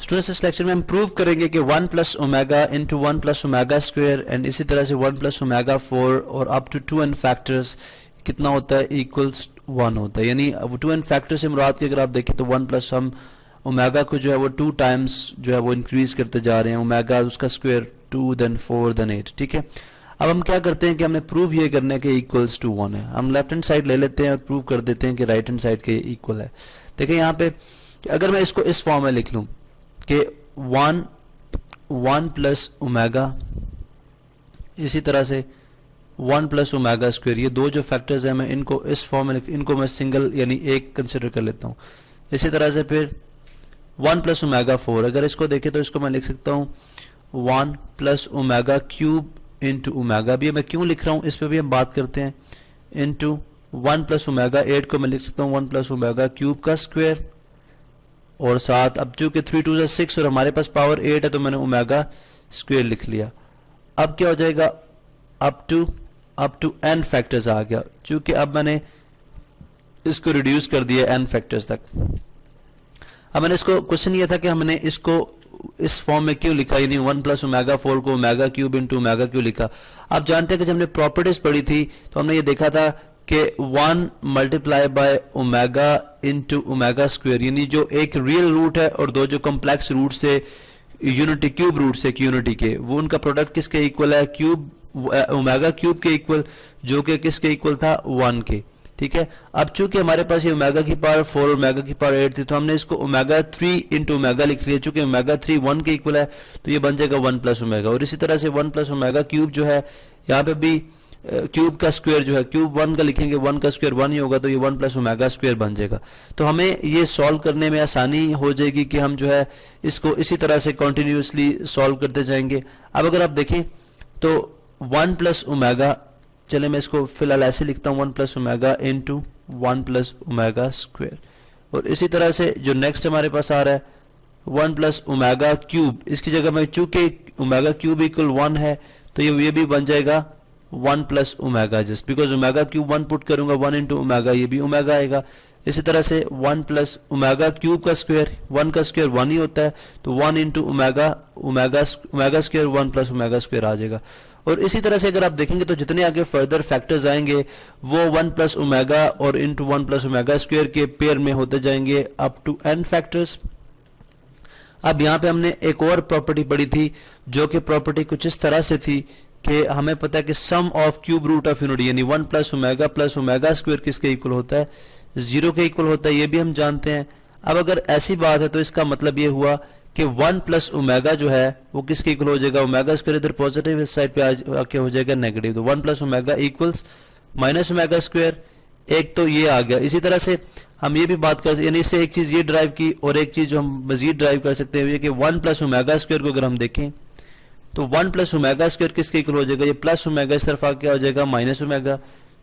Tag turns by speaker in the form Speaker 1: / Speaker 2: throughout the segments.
Speaker 1: Students इस lecture में हम प्रूव करेंगे कि 1 plus omega into 1 plus omega square and इसी तरह से 1 प्लस ओमेगा 4 और अप टू 2 n फैक्टर्स कितना होता है, इक्वल्स 1 होता है। यानी 2 n फैक्टर से मुराद की अगर आप देखें तो 1 प्लस हम ओमेगा को जो है वो 2 टाइम्स जो है वो इंक्रीज करते जा रहे हैं, ओमेगा उसका स्क्वायर 2 देन 4 देन 8। ठीक है, अब हम क्या करते हैं कि हमने प्रूव ये करना है कि इक्वल्स टू 1 है। हम लेफ्ट हैंड साइड ले लेते हैं और प्रूव कर देते हैं कि राइट हैंड साइड के इक्वल है। देखिए यहाँ पे अगर मैं इसको इस फॉर्म में लिख लूँ कि 1 प्लस ओमेगा इसी तरह से 1 प्लस ओमेगा स्क्वायर, ये दो जो फैक्टर्स हैं मैं इनको इस फॉर्म में इनको मैं सिंगल यानी एक कंसिडर कर लेता हूँ। इसी तरह से फिर 1 प्लस ओमेगा 4, अगर इसको देखें तो इसको मैं लिख सकता हूँ 1 plus omega cube into omega, भी मैं क्यों लिख रहा हूँ इस पर भी हम बात करते हैं, इंटू 1 प्लस ओमेगा 8 को मैं लिख सकता हूँ 1 प्लस ओमेगा क्यूब का स्क्वायर, और साथ अब चूंकि 3 2 6 और हमारे पास पावर 8 है तो मैंने ओमेगा स्क्वायर लिख लिया। अब क्या हो जाएगा, अप टू n फैक्टर्स आ गया, चूंकि अब मैंने इसको रिड्यूस कर दिया n फैक्टर्स तक। अब मैंने इसको क्वेश्चन ये था कि हमने इसको इस फॉर्म में क्यों लिखा, यानी 1 प्लस ओमेगा 4 को ओमेगा क्यूब इंटू ओमेगा क्यों लिखा। आप जानते हैं कि जब हमने प्रॉपर्टीज पढ़ी थी तो हमने ये देखा था कि 1 multiply by omega into omega square, यानी जो एक रियल रूट है और दो जो कॉम्प्लेक्स रूट से यूनिटी क्यूब रूट से यूनिटी के, वो उनका प्रोडक्ट किसके इक्वल है, क्यूब ओमेगा क्यूब के इक्वल, जो कि किसके इक्वल था 1 के। ठीक है, अब चूंकि हमारे पास ये ओमेगा की पावर 4 ओमेगा की पावर 8 थी तो हमने इसको ओमेगा 3 इंटू ओमेगा लिख लिया, चूंकि ओमेगा 3 1 के इक्वल है तो ये बन जाएगा 1 प्लस ओमेगा। और इसी तरह से 1 प्लस ओमेगा क्यूब जो है यहाँ पे भी क्यूब का स्क्वायर जो है, क्यूब 1 का लिखेंगे 1 का स्क्वायर 1 ही होगा तो ये 1 प्लस ओमेगा स्क्वायर बन जाएगा। तो हमें ये सॉल्व करने में आसानी हो जाएगी कि हम जो है इसको इसी तरह से कंटिन्यूसली सॉल्व करते जाएंगे। अब अगर आप देखें तो 1 प्लस ओमेगा, चले मैं इसको फिलहाल ऐसे लिखता हूँ 1 plus omega into 1 plus omega square, और इसी तरह से जो नेक्स्ट हमारे पास आ रहा है 1 प्लस ओमेगा क्यूब, इसकी जगह में चूंकि ओमेगा क्यूब इक्वल 1 है तो ये भी बन जाएगा 1 plus omega, just because omega cube 1 put करूंगा 1 इंटू ओमेगा, ये भी ओमेगा आएगा। इसी तरह से 1 प्लस ओमेगा क्यूब का स्क्वायर, 1 का स्क्वायर 1 ही होता है तो 1 into omega square 1 plus omega square आ जाएगा। और इसी तरह से अगर आप देखेंगे तो जितने आगे फर्दर फैक्टर्स आएंगे वो 1 प्लस ओमेगा और इंटू 1 प्लस ओमेगा स्क्वायर के पेयर में होते जाएंगे अप टू n फैक्टर्स। अब यहाँ पे हमने एक और प्रॉपर्टी पढ़ी थी जो कि प्रॉपर्टी कुछ इस तरह से थी कि हमें पता है कि sum of cube root of unity यानी 1 प्लस ओमेगा स्क्वायर किसके इक्वल होता है, 0 के इक्वल होता है, ये भी हम जानते हैं। अब अगर ऐसी बात है तो इसका मतलब ये हुआ कि 1 प्लस ओमेगा जो है वो किसके इक्वल हो जाएगा, ओमेगा स्क्वायर इधर पॉजिटिव इस साइड पे आके हो जाएगा नेगेटिव, तो 1 plus omega equals minus omega square, एक तो ये आ गया। इसी तरह से हम ये भी बात कर सकते, यानी इससे एक चीज ये ड्राइव की और एक चीज जो हम मजीद ड्राइव कर सकते हैं ये कि 1 प्लस ओमेगा स्क्वायर को अगर हम देखें तो 1 प्लस ओमेगा स्क्वायर किसके इक्वल हो जाएगा, ये प्लस ओमेगा इस तरफ आके हो जाएगा माइनस ओमेगा,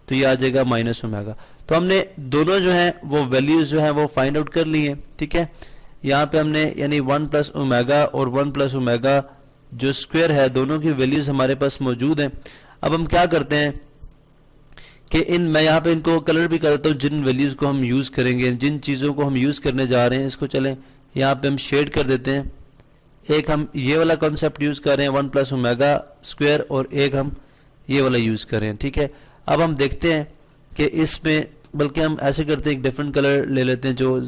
Speaker 1: तो ये आ जाएगा माइनस ओमेगा। तो हमने दोनों जो हैं वो वैल्यूज जो हैं वो फाइंड आउट कर ली हैं। ठीक है, यहाँ पे हमने यानी 1 प्लस ओमेगा और 1 प्लस ओमेगा जो स्क्वायर है दोनों की वैल्यूज हमारे पास मौजूद हैं। अब हम क्या करते हैं कि मैं यहाँ पे इनको कलर भी कर देता हूँ, जिन वैल्यूज को हम यूज करेंगे, जिन चीज़ों को हम यूज करने जा रहे हैं इसको चलें यहाँ पे हम शेड कर देते हैं। एक हम ये वाला कॉन्सेप्ट यूज कर रहे हैं 1 प्लस ओमेगा स्क्वायर और एक हम ये वाला यूज कर रहे हैं। ठीक है, अब हम देखते हैं कि इसमें बल्कि हम ऐसे करते हैं एक डिफरेंट कलर ले लेते हैं जो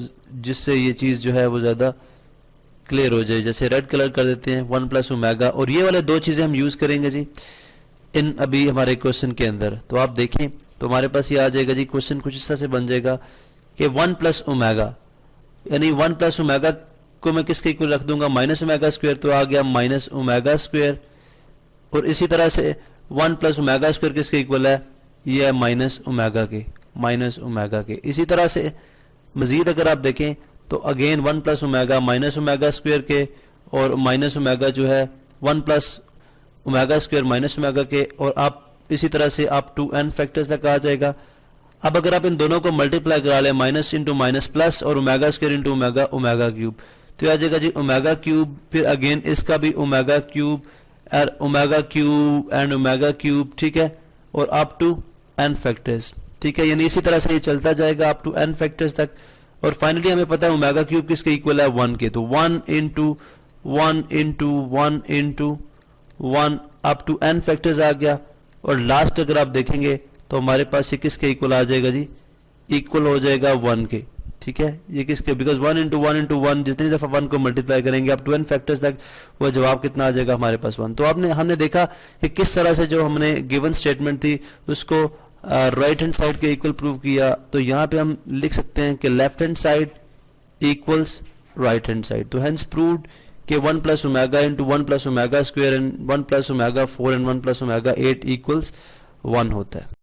Speaker 1: जिससे ये चीज़ जो है वो ज़्यादा क्लियर हो जाए, जैसे रेड कलर कर देते हैं 1 प्लस ओमेगा, और ये वाले दो चीज़ें हम यूज़ करेंगे जी इन अभी हमारे क्वेश्चन के अंदर। तो आप देखें तो हमारे पास ये आ जाएगा जी, क्वेश्चन कुछ इस तरह से बन जाएगा कि 1 प्लस ओमेगा यानी 1 प्लस ओमेगा को मैं किसके इक्वल रख दूंगा, माइनस ओमेगा स्क्वायर, तो आ गया माइनस ओमेगा स्क्वायर, और इसी तरह से 1 प्लस ओमेगा स्क्वायर किसके इक्वल है, ये है माइनस ओमेगा के। इसी तरह से मजीद अगर आप देखें तो again 1 plus omega minus omega square के, और माइनस ओमेगा जो है 1 plus omega square minus omega के, और आप इसी तरह से आप 2 n फैक्टर्स तक आ जाएगा। अब अगर आप इन दोनों को मल्टीप्लाई करा लें माइनस इंटू माइनस प्लस और omega square into omega cube, तो आ जाएगा जी ओमेगा क्यूब, फिर अगेन इसका भी omega cube and omega cube. ठीक है, और अप टू n फैक्टर्स। ठीक है, यानी इसी तरह से ये चलता जाएगा अप टू n फैक्टर्स तक। और फाइनली हमें पता है ओमेगा क्यूब किसके इक्वल है 1 के, तो 1 into 1 into 1 into 1 up to n factors आ गया। और लास्ट अगर आप देखेंगे तो हमारे पास ये किसके इक्वल आ जाएगा जी, इक्वल हो जाएगा 1 के। ठीक है, ये किसके, बिकॉज 1 इंटू 1 इंटू 1 जितनी दफा 1 को मल्टीप्लाई करेंगे अप टू n फैक्टर्स तक वो जवाब कितना आ जाएगा हमारे पास 1। तो हमने देखा कि किस तरह से जो हमने गिवन स्टेटमेंट थी उसको राइट हैंड साइड के इक्वल प्रूव किया। तो यहाँ पे हम लिख सकते हैं कि left hand side equals right hand side. तो हेंस प्रूव्ड कि 1 plus omega into 1 plus omega square and 1 plus omega 4 and 1 plus omega 8 equals 1 होता है।